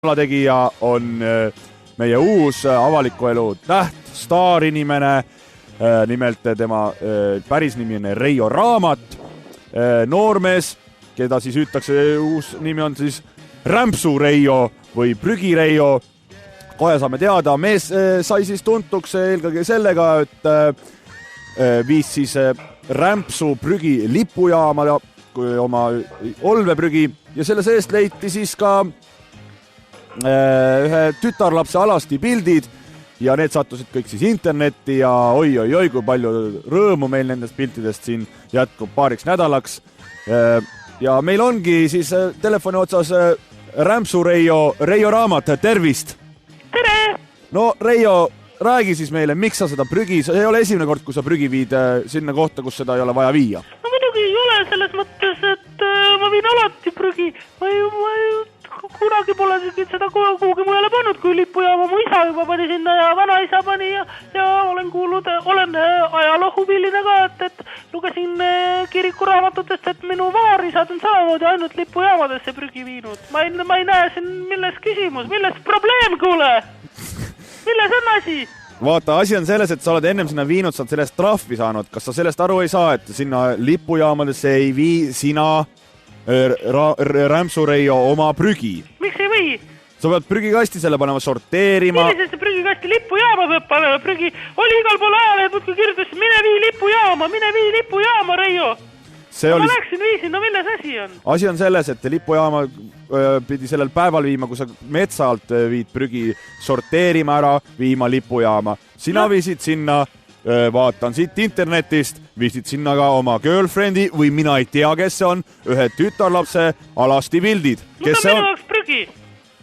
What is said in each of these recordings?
tegija on meie uus avaliku elu täht, staarinimene, nimelt tema päris nimi on Reijo Raamat, noormees, keda siis hüütakse, uus nimi on siis Rämpsu Reijo või Prügi Reijo. Kohe saame teada, mees sai siis tuntuks eelkõige sellega, et viis siis Rämpsu prügi lipujaama oma olmeprügi ja selle seest leiti siis ka ühe tütarlapse Alasti pildid ja need sattusid kõik siis internetti ja oi, kui palju rõõmu meil nendest piltidest siin jätkub paariks nädalaks. Ja meil ongi siis telefoni otsas Rämpsu Reijo Raamat, tervist! Tere! No Reijo, räägi siis meile, miks sa seda prügi, see ei ole esimene kord, kui sa prügi viid sinna kohta, kus seda ei ole vaja viia. No muidugi ei ole selles mõttes, et ma viin alati prügi. Ma kunagi pole seda kuhugi mujale pannud, kui lipujaama mu isa juba pani sinna ja vanaisa pani ja olen ajaloohuviline ka, et lugesin kirikuraamatutest, et minu vaarisad on samamoodi ainult lipujaamadesse prügi viinud. Ma ei näe siin milles küsimus, milles probleem, kuule? Milles on asi? Vaata, asi on selles, et sa oled ennem sinna viinud, sa oled sellest trahvi saanud. Kas sa sellest aru ei saa, et sinna lipujaamadesse ei vii sina Rämpsu Reijo oma prügi? Miks ei või? Sa pead prügikasti selle panema sorteerima. Millisesse prügikasti lipujaama peab panema? Prügi oli igal pool ajalehed, kui kirjutas, mine vii lipujaama, Reijo. Ma läksin viisin, no milles asi on? Asi on selles, et lipujaama pidi sellel päeval viima, kui sa metsalt viid prügi sorteerima ära, viima lipujaama. Sina viisid sinna, vaatan siit internetist, viisid sinna ka oma girlfriend'i või mina ei tea, kes see on, ühe tütarlapse Alasti pildid. Kes see on? Minu jaoks prügi.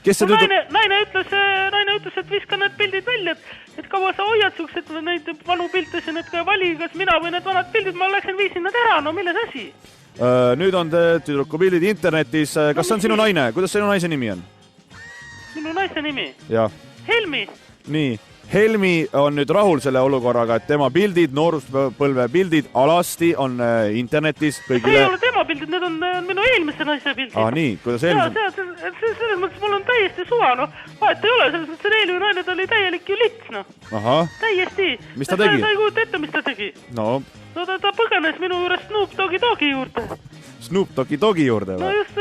Naine ütles, et viska need pildid välja, et kaua sa hoiad suks, et neid vanu pilte siin, et vali, kas mina või need vanad pildid, ma läksin viisin nad ära, no milles asi? Nüüd on tüdruku pildid internetis. Kas see on sinu naine? Kuidas sinu naise nimi on? Minu naise nimi? Jah. Helmi. Nii. Helmi on nüüd rahul selle olukorraga, et tema pildid, nooruspõlve pildid Alasti on internetis kõigile... See ei ole tema pildid, need on minu eelmise naise pildid. Nii, kuidas eelmise? Selles mõttes mul on täiesti suva, vahet ei ole, selles mõttes see eelmine naine, ta oli täielik julits, Täiesti. Mis ta tegi? Ta ei kujuta ette, mis ta tegi. No ta põgenes minu juures Snoop Doggi juurde. Snoop Doggi juurde või? No just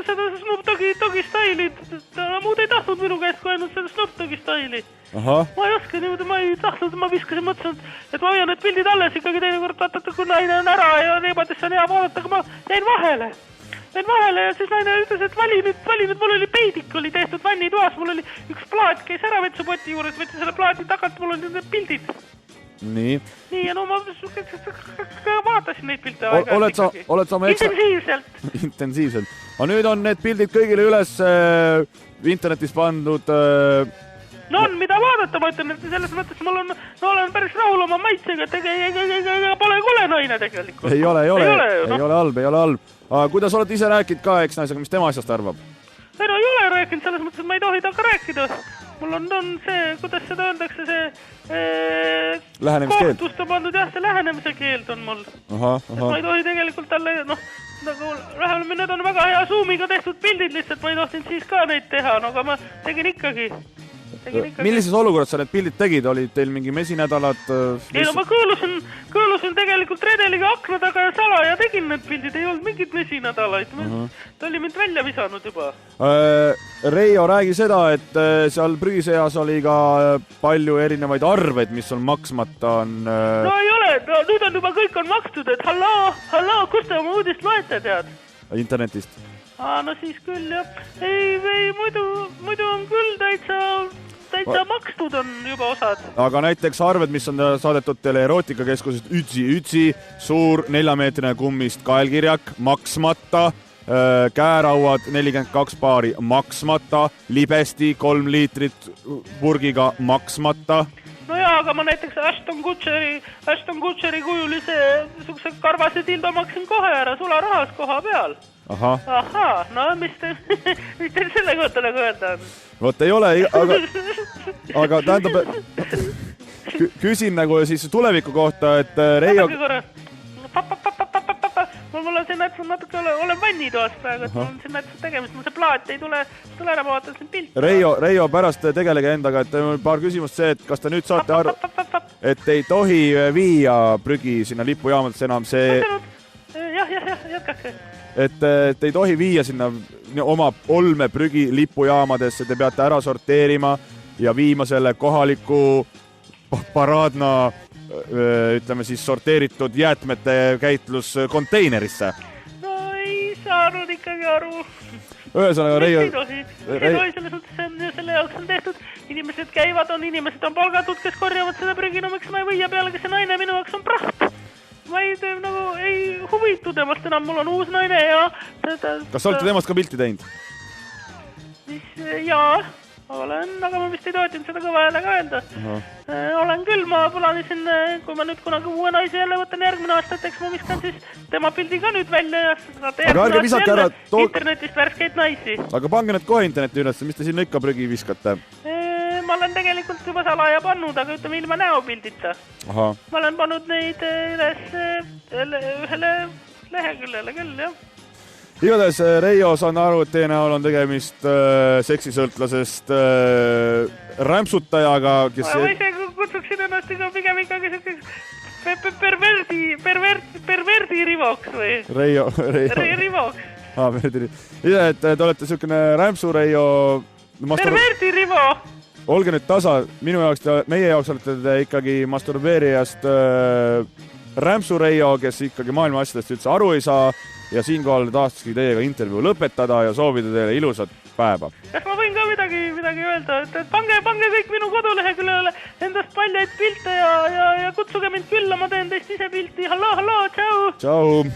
seda Snoop Doggi staili. Ta muud ei tahtnud minu käest kui ainult seda Snoop Doggi staili. Ma ei oska niimoodi, ma ei tahtnud, ma viskasin mõtlesin, et ma hoian need pildid alles ikkagi teinekord vaatata, kui naine on ära ja niimoodi on hea vaadata, aga ma jäin vahele ja siis naine ütles, et vali nüüd, mul oli peidik, oli tehtud vannitoas, mul oli üks plaat, käis ära vetsupoti juures, võtsin selle plaadi tagant, mul oli need pildid. Nii, ja no ma vaatasin neid pilte aeg-ajalt ikkagi. Intensiivselt. Aga nüüd on need pildid kõigile üles internetis pandud... No on, mida vaadata, ma ütlen, et selles mõttes olen päris rahul oma maitsega, et pole kole naine tegelikult. Ei ole halb. Kuidas oled ise rääkinud ka eksnaisega, mis tema asjast arvab? Ei ole rääkinud, selles mõttes, et ma ei tohi temaga rääkida. Mul on see, kuidas seda öeldakse, see kohtust on pandud, jah, see lähenemise keeld on mul. Ma ei tohi tegelikult talle, vähemalt need on väga hea Zoomiga tehtud pildid lihtsalt, ma ei tohtinud siis ka neid teha, aga ma tegin ikkagi. Millises olukorras sa need pildid tegid? Olid teil mingi mesinädalad? Ei, ma kõõlusin tegelikult redeliga akna taga ja sala ja tegin need pildid, ei olnud mingit mesinädalaid. Ta oli mind välja visanud juba. Reijo, räägi seda, et seal prügiseas oli ka palju erinevaid arveid, mis on maksmata on... No ei ole, nüüd on juba kõik on makstud, et halloo, kus te oma uudist loete, tead? Internetist. No siis küll, jah. Ei, muidu on küll täitsa makstud on juba osad. Aga näiteks arved, mis on saadetud teile erootikakeskusest Ütsi, suur 4-meetrine kummist kaelkirjak, maksmata, käerauad 42 paari maksmata, libesti 3 liitrit purgiga maksmata. No jaa, aga ma näiteks Ashton Kutcheri kujulise sukse karvase tildo maksin kohe ära sularahas koha peal. Ahaa, no mis te selle kohta nagu öelda on? Vot ei ole, aga tähendab, küsin nagu siis tuleviku kohta, et Reijo... Mul on siin natuke olen vannitoas praegu, et mul on siin näiteks tegemist, mul see plaat ei tule ära, ma vaatan siin pilti. Reijo, pärast tegelege endaga, et paar küsimust see, et kas te nüüd saate aru, et ei tohi viia prügi sinna lipujaamadesse enam see... Jah, jätkake. Et ei tohi viia sinna oma olmeprügi lipujaamadesse, te peate ära sorteerima ja viima selle kohaliku paraadna, ütleme siis, sorteeritud jäätmete käitluskonteinerisse. No ei saanud ikkagi aru. Ühesõnaga, Reijo... Ei tohi selles mõttes, selle jaoks on tehtud. Inimesed käivad, inimesed on palgatud, kes korjavad seda prügi, no miks ma ei võia peale, kes see naine minu jaoks on praht. Ma ei huvitu temast enam, mul on uus naine ja... Kas olete temast ka pilti teinud? Jaa, olen, aga ma vist ei toetinud seda kõva häälega öelda. Olen küll, ma plaanisin, kui ma nüüd kunagi uue naise jälle võtan järgmine aasta, et eks ma viskan siis tema pildi ka nüüd välja ja aga ärge visake ära internetist värskeid naisi. Aga pange need kohe interneti üles, mis te sinna ikka prügi viskate? Ma olen tegelikult juba salaja pannud, aga ütleme ilma näopildita. Ma olen pannud neid üles ühele leheküljele küll, jah. Igatahes, Reijo, saan aru, et teie näol on tegemist seksisõltlasest rämpsutajaga, kes... Ma ise kutsuksin ennast pigem ikkagi perverdi rivoks või? Reijo. Rivoks. Ise, et te olete selline rämpsu, Reijo... Perverdi rivo! Olge nüüd tasa, meie jaoks olete te ikkagi masturbeerijast rämpsu Reijo, kes ikkagi maailma asjadest üldse aru ei saa ja siinkohal tahtski teiega intervjuu lõpetada ja soovida teile ilusat päeva. Kas ma võin ka midagi öelda, et pange kõik minu koduleheküljele endast paljaid pilte ja kutsuge mind külla, ma teen teist ise pilti. Halloo, tšau! Tšau!